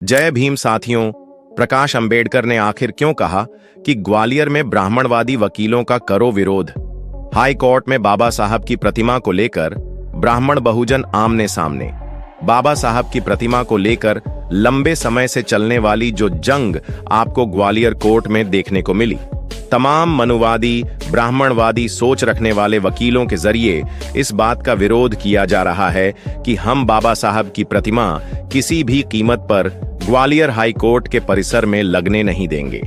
जय भीम साथियों। प्रकाश अंबेडकर ने आखिर क्यों कहा कि ग्वालियर में ब्राह्मणवादी वकीलों का करो विरोध। हाई कोर्ट में बाबा साहब की प्रतिमा को लेकर ब्राह्मण बहुजन आमने सामने। बाबा साहब की प्रतिमा को लेकर लंबे समय से चलने वाली जो जंग आपको ग्वालियर कोर्ट में देखने को मिली। तमाम मनुवादी ब्राह्मणवादी सोच रखने वाले वकीलों के जरिए इस बात का विरोध किया जा रहा है कि हम बाबा साहब की प्रतिमा किसी भी कीमत पर ग्वालियर हाई कोर्ट के परिसर में लगने नहीं देंगे।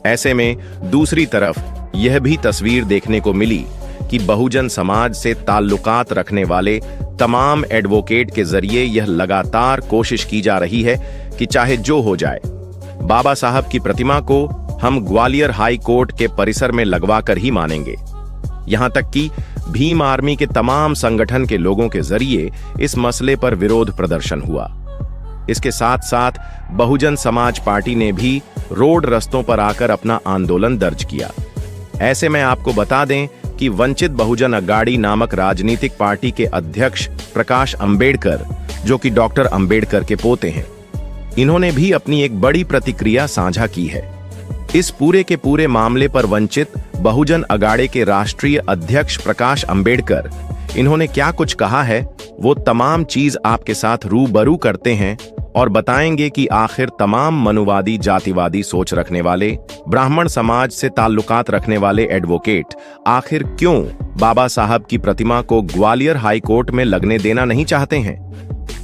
ऐसे में दूसरी तरफ यह भी तस्वीर देखने को मिली कि बहुजन समाज से ताल्लुकात रखने वाले तमाम एडवोकेट के जरिए यह लगातार कोशिश की जा रही है कि चाहे जो हो जाए, बाबा साहब की प्रतिमा को हम ग्वालियर हाई कोर्ट के परिसर में लगवा कर ही मानेंगे। यहां तक कि भीम आर्मी के तमाम संगठन के लोगों के जरिए इस मसले पर विरोध प्रदर्शन हुआ। इसके साथ साथ बहुजन समाज पार्टी ने भी रोड रस्तों पर आकर अपना आंदोलन दर्ज किया। ऐसे में आपको बता दें कि वंचित बहुजन अगाड़ी नामक राजनीतिक पार्टी के अध्यक्ष प्रकाश अंबेडकर, जो कि डॉक्टर अंबेडकर के पोते हैं, इन्होंने भी अपनी एक बड़ी प्रतिक्रिया साझा की है। इस पूरे के पूरे मामले पर वंचित बहुजन अगाड़े के राष्ट्रीय अध्यक्ष प्रकाश अंबेडकर, इन्होंने क्या कुछ कहा है वो तमाम चीज आपके साथ रूबरू करते हैं और बताएंगे कि आखिर तमाम मनुवादी जातिवादी सोच रखने वाले ब्राह्मण समाज से ताल्लुकात रखने वाले एडवोकेट आखिर क्यों बाबा साहब की प्रतिमा को ग्वालियर हाई कोर्ट में लगने देना नहीं चाहते हैं।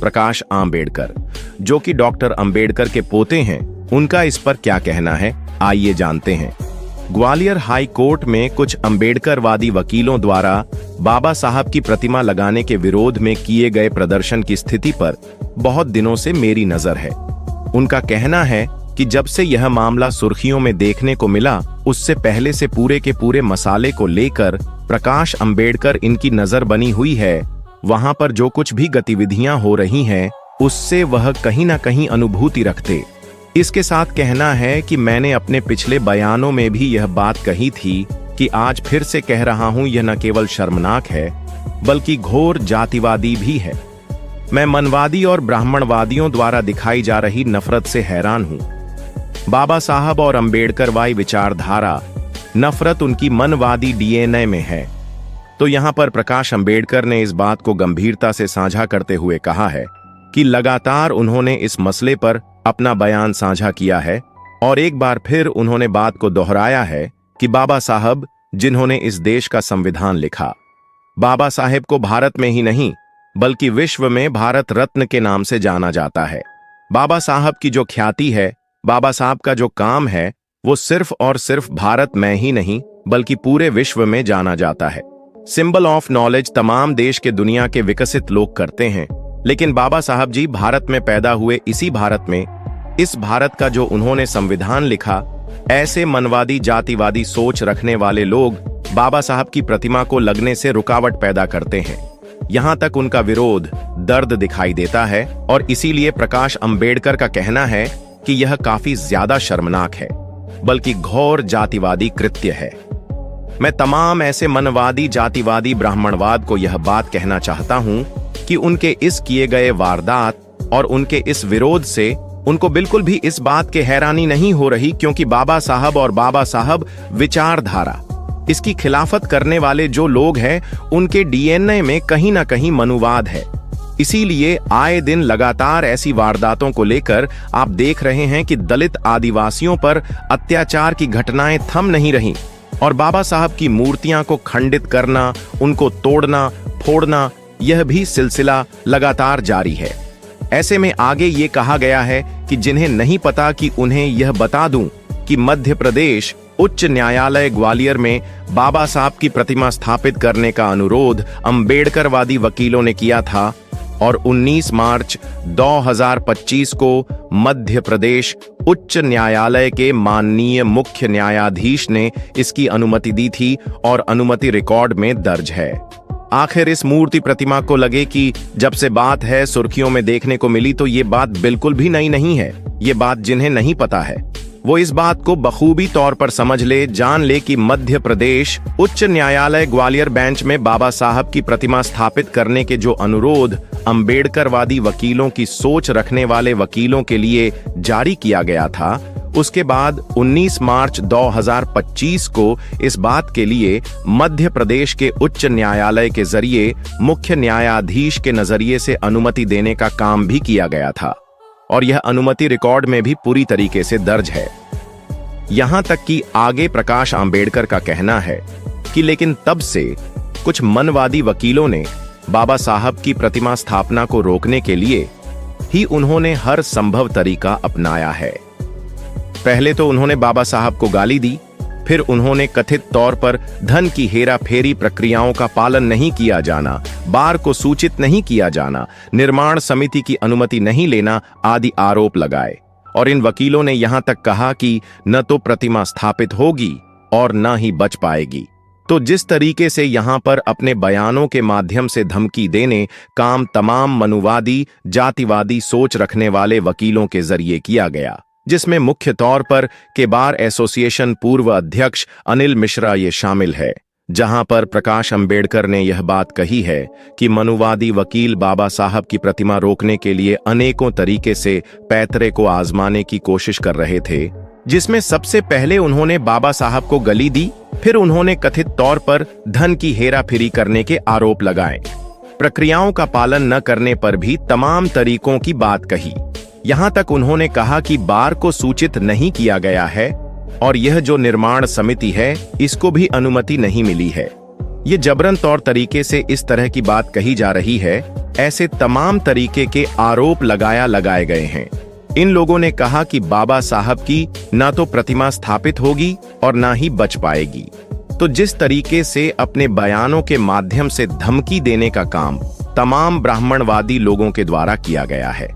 प्रकाश अंबेडकर, जो कि डॉक्टर अंबेडकर के पोते हैं, उनका इस पर क्या कहना है, आइए जानते हैं। ग्वालियर हाई कोर्ट में कुछ अंबेडकरवादी वकीलों द्वारा बाबा साहब की प्रतिमा लगाने के विरोध में किए गए प्रदर्शन की स्थिति पर बहुत दिनों से मेरी नजर है। उनका कहना है कि जब से यह मामला सुर्खियों में देखने को मिला, उससे पहले से पूरे के पूरे मसाले को लेकर प्रकाश अंबेडकर इनकी नजर बनी हुई है। वहां पर जो कुछ भी गतिविधियां हो रही हैं, उससे वह कहीं ना कहीं अनुभूति रखते। इसके साथ कहना है कि मैंने अपने पिछले बयानों में भी यह बात कही थी कि आज फिर से कह रहा हूं, यह न केवल शर्मनाक है बल्कि घोर जातिवादी भी है। मैं मनवादी और ब्राह्मणवादियों द्वारा दिखाई जा रही नफरत से हैरान हूं। बाबा साहब और अंबेडकरवादी विचारधारा, नफरत उनकी मनवादी डीएनए में है। तो यहां पर प्रकाश अंबेडकर ने इस बात को गंभीरता से साझा करते हुए कहा है कि लगातार उन्होंने इस मसले पर अपना बयान साझा किया है और एक बार फिर उन्होंने बात को दोहराया है कि बाबा साहब, जिन्होंने इस देश का संविधान लिखा, बाबा साहेब को भारत में ही नहीं बल्कि विश्व में भारत रत्न के नाम से जाना जाता है। बाबा साहब की जो ख्याति है, बाबा साहब का जो काम है, वो सिर्फ और सिर्फ भारत में ही नहीं बल्कि पूरे विश्व में जाना जाता है। सिंबल ऑफ नॉलेज तमाम देश के दुनिया के विकसित लोग करते हैं, लेकिन बाबा साहब जी भारत में पैदा हुए, इसी भारत में, इस भारत का जो उन्होंने संविधान लिखा, ऐसे मनवादी जातिवादी सोच रखने वाले लोग बाबा साहब की प्रतिमा को लगने से रुकावट पैदा करते हैं। यहां तक उनका विरोध, दर्द दिखाई देता है और इसीलिए प्रकाश अंबेडकर का कहना है कि यह काफी ज्यादा शर्मनाक है, बल्कि घोर जातिवादी कृत्य है। मैं तमाम ऐसे मनवादी जातिवादी ब्राह्मणवाद को यह बात कहना चाहता हूं कि उनके इस किए गए वारदात और उनके इस विरोध से उनको बिल्कुल भी इस बात के हैरानी नहीं हो रही, क्योंकि बाबा साहब और बाबा साहब विचारधारा, इसकी खिलाफत करने वाले जो लोग हैं, उनके डीएनए में कहीं ना कहीं मनुवाद है। इसीलिए आए दिन लगातार ऐसी वारदातों को लेकर आप देख रहे हैं कि दलित आदिवासियों पर अत्याचार की घटनाएं थम नहीं रही और बाबा साहब की मूर्तियां को खंडित करना, उनको तोड़ना फोड़ना, यह भी सिलसिला लगातार जारी है। ऐसे में आगे ये कहा गया है कि जिन्हें नहीं पता कि उन्हें यह बता दूं कि मध्य प्रदेश उच्च न्यायालय ग्वालियर में बाबा साहब की प्रतिमा स्थापित करने का अनुरोध अंबेडकरवादी वकीलों ने किया था और 19 मार्च 2025 को मध्य प्रदेश उच्च न्यायालय के माननीय मुख्य न्यायाधीश ने इसकी अनुमति दी थी और अनुमति रिकॉर्ड में दर्ज है। आखिर इस मूर्ति प्रतिमा को लगे कि जब से बात है सुर्खियों में देखने को मिली, तो ये बात बिल्कुल भी नई नहीं है। ये बात जिन्हें नहीं पता है वो इस बात को बखूबी तौर पर समझ ले, जान ले कि मध्य प्रदेश उच्च न्यायालय ग्वालियर बेंच में बाबा साहब की प्रतिमा स्थापित करने के जो अनुरोध अंबेडकरवादी वकीलों की सोच रखने वाले वकीलों के लिए जारी किया गया था, उसके बाद 19 मार्च 2025 को इस बात के लिए मध्य प्रदेश के उच्च न्यायालय के जरिए मुख्य न्यायाधीश के नजरिए से अनुमति देने का काम भी किया गया था और यह अनुमति रिकॉर्ड में भी पूरी तरीके से दर्ज है। यहां तक कि आगे प्रकाश आंबेडकर का कहना है कि लेकिन तब से कुछ मनवादी वकीलों ने बाबा साहब की प्रतिमा स्थापना को रोकने के लिए ही उन्होंने हर संभव तरीका अपनाया है। पहले तो उन्होंने बाबा साहब को गाली दी, फिर उन्होंने कथित तौर पर धन की हेरा फेरी प्रक्रियाओं का पालन नहीं किया जाना, बार को सूचित नहीं किया जाना, निर्माण समिति की अनुमति नहीं लेना आदि आरोप लगाए और इन वकीलों ने यहां तक कहा कि न तो प्रतिमा स्थापित होगी और न ही बच पाएगी। तो जिस तरीके से यहां पर अपने बयानों के माध्यम से धमकी देने काम तमाम मनुवादी जातिवादी सोच रखने वाले वकीलों के जरिए किया गया, जिसमें मुख्य तौर पर के बार एसोसिएशन पूर्व अध्यक्ष अनिल मिश्रा ये शामिल है, जहां पर प्रकाश अंबेडकर ने यह बात कही है कि मनुवादी वकील बाबा साहब की प्रतिमा रोकने के लिए अनेकों तरीके से पैतरे को आजमाने की कोशिश कर रहे थे, जिसमें सबसे पहले उन्होंने बाबा साहब को गाली दी, फिर उन्होंने कथित तौर पर धन की हेराफेरी करने के आरोप लगाए, प्रक्रियाओं का पालन न करने पर भी तमाम तरीकों की बात कही। यहां तक उन्होंने कहा कि बार को सूचित नहीं किया गया है और यह जो निर्माण समिति है इसको भी अनुमति नहीं मिली है। ये जबरन तौर तरीके से इस तरह की बात कही जा रही है, ऐसे तमाम तरीके के आरोप लगाए गए हैं। इन लोगों ने कहा कि बाबा साहब की ना तो प्रतिमा स्थापित होगी और ना ही बच पाएगी। तो जिस तरीके से अपने बयानों के माध्यम से धमकी देने का काम तमाम ब्राह्मणवादी लोगों के द्वारा किया गया है,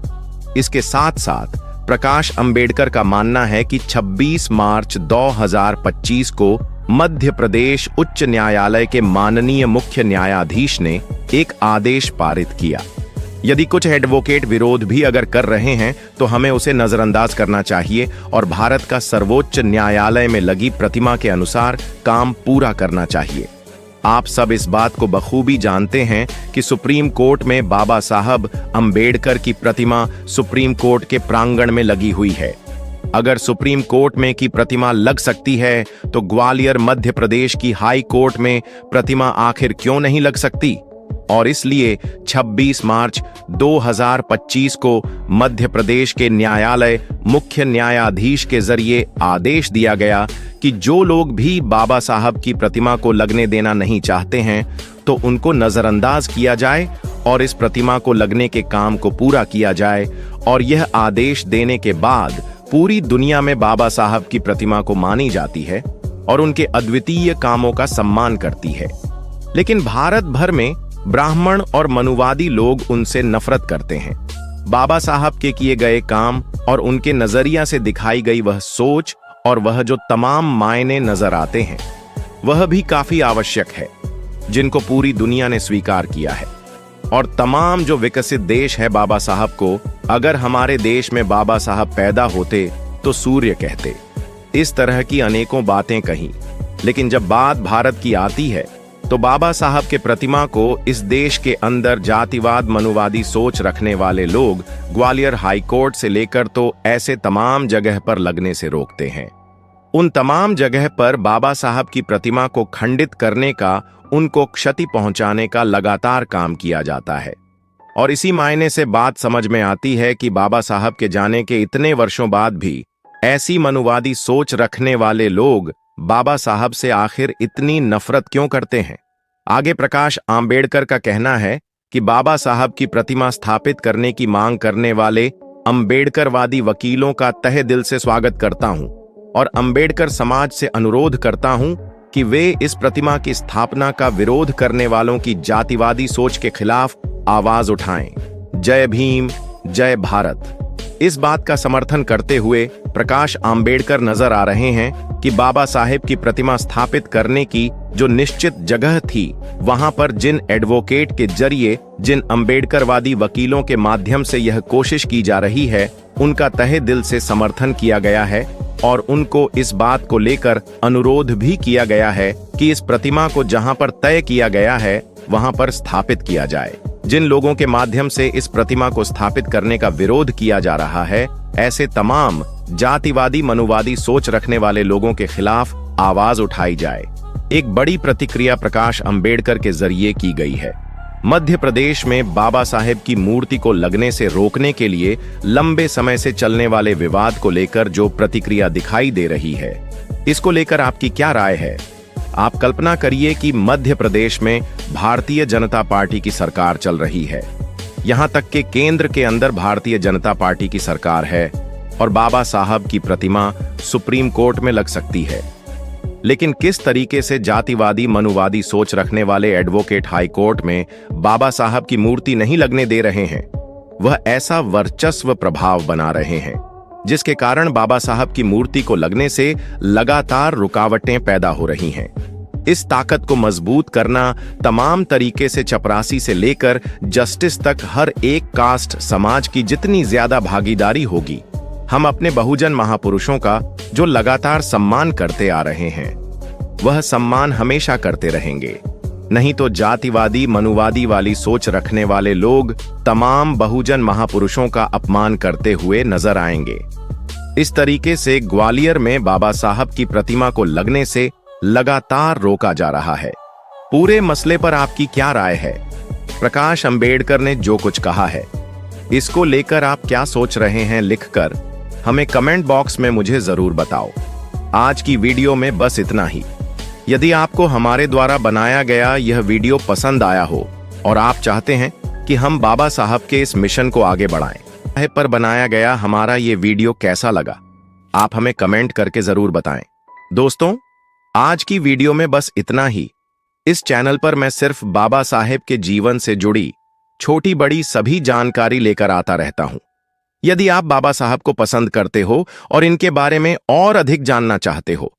इसके साथ साथ प्रकाश अंबेडकर का मानना है कि 26 मार्च 2025 को मध्य प्रदेश उच्च न्यायालय के माननीय मुख्य न्यायाधीश ने एक आदेश पारित किया। यदि कुछ एडवोकेट विरोध भी अगर कर रहे हैं तो हमें उसे नजरअंदाज करना चाहिए और भारत का सर्वोच्च न्यायालय में लगी प्रतिमा के अनुसार काम पूरा करना चाहिए। आप सब इस बात को बखूबी जानते हैं कि सुप्रीम कोर्ट में बाबा साहब अंबेडकर की प्रतिमा सुप्रीम कोर्ट के प्रांगण में लगी हुई है। अगर सुप्रीम कोर्ट में की प्रतिमा लग सकती है तो ग्वालियर मध्य प्रदेश की हाई कोर्ट में प्रतिमा आखिर क्यों नहीं लग सकती? और इसलिए 26 मार्च 2025 को मध्य प्रदेश के न्यायालय मुख्य न्यायाधीश के जरिए आदेश दिया गया कि जो लोग भी बाबा साहब की प्रतिमा को लगने देना नहीं चाहते हैं तो उनको नजरअंदाज किया जाए और इस प्रतिमा को लगने के काम को पूरा किया जाए। और यह आदेश देने के बाद पूरी दुनिया में बाबा साहब की प्रतिमा को मानी जाती है और उनके अद्वितीय कामों का सम्मान करती है। लेकिन भारत भर में ब्राह्मण और मनुवादी लोग उनसे नफरत करते हैं। बाबा साहब के किए गए काम और उनके नजरिया से दिखाई गई वह सोच और वह जो तमाम मायने नजर आते हैं वह भी काफी आवश्यक है, जिनको पूरी दुनिया ने स्वीकार किया है। और तमाम जो विकसित देश है बाबा साहब को, अगर हमारे देश में बाबा साहब पैदा होते तो सूर्य कहते। इस तरह की अनेकों बातें कही, लेकिन जब बात भारत की आती है तो बाबा साहब के प्रतिमा को इस देश के अंदर जातिवाद मनुवादी सोच रखने वाले लोग ग्वालियर हाई कोर्ट से लेकर तो ऐसे तमाम जगह पर लगने से रोकते हैं। उन तमाम जगह पर बाबा साहब की प्रतिमा को खंडित करने का, उनको क्षति पहुंचाने का लगातार काम किया जाता है। और इसी मायने से बात समझ में आती है कि बाबा साहब के जाने के इतने वर्षों बाद भी ऐसी मनुवादी सोच रखने वाले लोग बाबा साहब से आखिर इतनी नफरत क्यों करते हैं। आगे प्रकाश आंबेडकर का कहना है कि बाबा साहब की प्रतिमा स्थापित करने की मांग करने वाले अंबेडकरवादी वकीलों का तहे दिल से स्वागत करता हूं और अंबेडकर समाज से अनुरोध करता हूं कि वे इस प्रतिमा की स्थापना का विरोध करने वालों की जातिवादी सोच के खिलाफ आवाज उठाएं। जय भीम, जय भारत। इस बात का समर्थन करते हुए प्रकाश आंबेडकर नजर आ रहे हैं कि बाबा साहेब की प्रतिमा स्थापित करने की जो निश्चित जगह थी, वहां पर जिन एडवोकेट के जरिए जिन अंबेडकरवादी वकीलों के माध्यम से यह कोशिश की जा रही है, उनका तहे दिल से समर्थन किया गया है और उनको इस बात को लेकर अनुरोध भी किया गया है कि इस प्रतिमा को जहां पर तय किया गया है वहां पर स्थापित किया जाए। जिन लोगों के माध्यम से इस प्रतिमा को स्थापित करने का विरोध किया जा रहा है, ऐसे तमाम जातिवादी मनुवादी सोच रखने वाले लोगों के खिलाफ आवाज उठाई जाए। एक बड़ी प्रतिक्रिया प्रकाश अंबेडकर के जरिए की गई है। मध्य प्रदेश में बाबा साहेब की मूर्ति को लगने से रोकने के लिए लंबे समय से चलने वाले विवाद को लेकर जो प्रतिक्रिया दिखाई दे रही है, इसको लेकर आपकी क्या राय है? आप कल्पना करिए कि मध्य प्रदेश में भारतीय जनता पार्टी की सरकार चल रही है। यहां तक कि केंद्र के अंदर भारतीय जनता पार्टी की सरकार है और बाबा साहब की प्रतिमा सुप्रीम कोर्ट में लग सकती है। लेकिन किस तरीके से जातिवादी मनुवादी सोच रखने वाले एडवोकेट हाई कोर्ट में बाबा साहब की मूर्ति नहीं लगने दे रहे हैं, वह ऐसा वर्चस्व प्रभाव बना रहे हैं जिसके कारण बाबा साहब की मूर्ति को लगने से लगातार रुकावटें पैदा हो रही हैं। इस ताकत को मजबूत करना तमाम तरीके से चपरासी से लेकर जस्टिस तक हर एक कास्ट समाज की जितनी ज्यादा भागीदारी होगी, हम अपने बहुजन महापुरुषों का जो लगातार सम्मान करते आ रहे हैं, वह सम्मान हमेशा करते रहेंगे। नहीं तो जातिवादी मनुवादी वाली सोच रखने वाले लोग तमाम बहुजन महापुरुषों का अपमान करते हुए नजर आएंगे। इस तरीके से ग्वालियर में बाबा साहब की प्रतिमा को लगने से लगातार रोका जा रहा है। पूरे मसले पर आपकी क्या राय है? प्रकाश अंबेडकर ने जो कुछ कहा है, इसको लेकर आप क्या सोच रहे हैं, लिखकर हमें कमेंट बॉक्स में मुझे जरूर बताओ। आज की वीडियो में बस इतना ही। यदि आपको हमारे द्वारा बनाया गया यह वीडियो पसंद आया हो और आप चाहते हैं कि हम बाबा साहब के इस मिशन को आगे बढ़ाएं, पर बनाया गया हमारा ये वीडियो कैसा लगा, आप हमें कमेंट करके जरूर बताएं। दोस्तों, आज की वीडियो में बस इतना ही। इस चैनल पर मैं सिर्फ बाबा साहेब के जीवन से जुड़ी छोटी बड़ी सभी जानकारी लेकर आता रहता हूं। यदि आप बाबा साहब को पसंद करते हो और इनके बारे में और अधिक जानना चाहते हो,